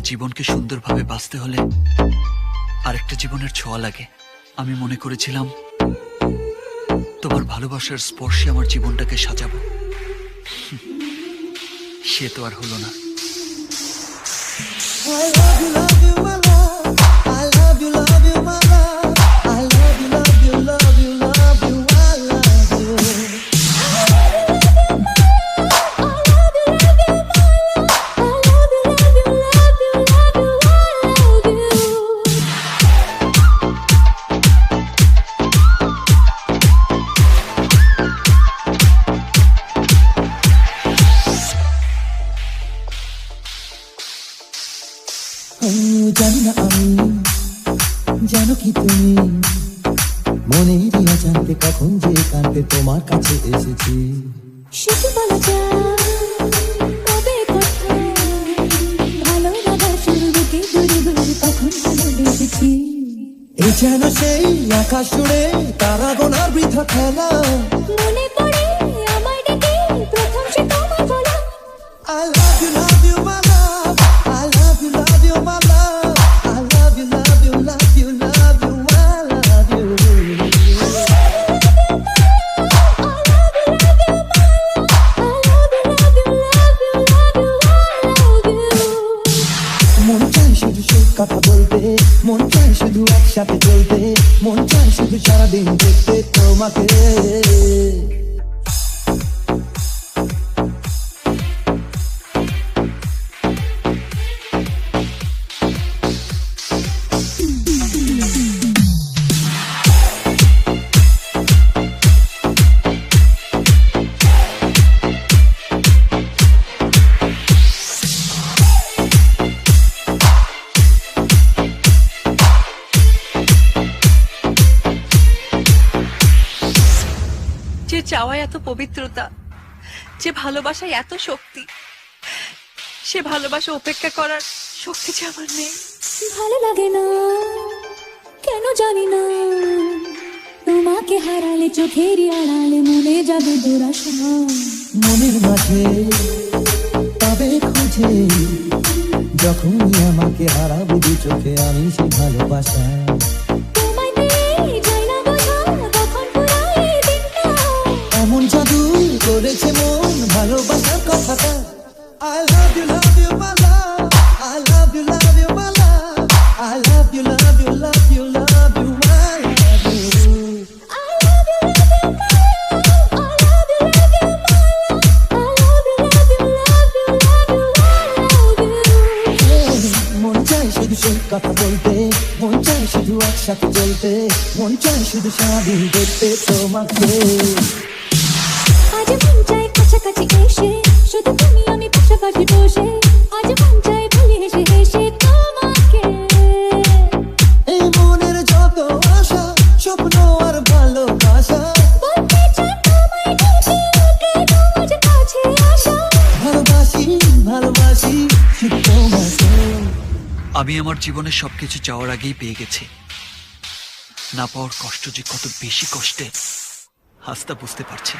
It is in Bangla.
জীবনকে সুন্দরভাবে বাঁচতে হলে আরেকটা জীবনের ছোঁয়া লাগে। আমি মনে করেছিলাম তোমার ভালোবাসার স্পর্শে আমার জীবনটাকে সাজাবো, সে তো আর হলো না। I love you, love you, my love. I love you, love you, my love. I love you, love you, love you, love you. I love you. জানি না আমি, জানো কি তুমি, মনের অজান্তে কখন যে কাঁদতে তোমার কাছে এসেছি। শুধু বলা যায় কবে কোথায় ভালোবাসা শুরু বুকে দূরে দূরে কখন ভালোবেসেছি। এই যেন সেই আকাশ জুড়ে তারা গোনার বৃথা খেলা। মনে পড়ে আমার ডেকে প্রথম সে তোমার বলা I love you, my love. I love you, my love. I love you, love you, love you, love you. I love you. মন চায় শুধু সেই কথা বলতে, মন চায় শুধু একসাথে চলতে, মন চায় শুধু সারাদিন দেখতে তোমাকে। যে চাওয়ায় এত পবিত্রতা, যে ভালোবাসায় এত শক্তি, সে ভালোবাসা উপেক্ষা করার শক্তি যে আমার নেই। ভালো লাগে না কেন জানি না, তোমাকে হারালে চোখেরই আড়ালে মনে যাবে দুরাশা। মনের মাঝে তবে খুঁজে যখনই আমাকে হারাবো দু চোখে আমি সে ভালোবাসা। তোমায় পেয়ে যাই না বোঝা কখন পুরাই দিনটা। এমন জাদু করেছে মন ভালোবাসার কথাটা। I love you, my love. I love you, my love. I love you, love you, love you, love you. I love you. I love you, I love you, love you, I love you, love you, love you, love you, I love you. মন চায় শুধু সেই কথা বলতে, মন চায় শুধু একসাথে চলতে, মন চায় শুধু সারাদিন দেখতে তোমাকে। আজ মন চায় কাছাকাছি এসে শুধু তুমি আমি পাশাপাশি বসে, আজ মন চায় ভুলে হেসে হেসে তোমাকে। এই মনের যত আশা স্বপ্ন আর ভালোবাসা, বলতে চাই তোমায় দেখে কেন আজ কাছে আসা। ভালোবাসি ভালোবাসি শুধু তোমাকে। আমি আমার জীবনের সবকিছু চাওয়ার আগেই পেয়ে গেছি। না পাওয়ার কষ্ট যে কত বেশি কষ্টে আজ তা বুঝতে পারছি।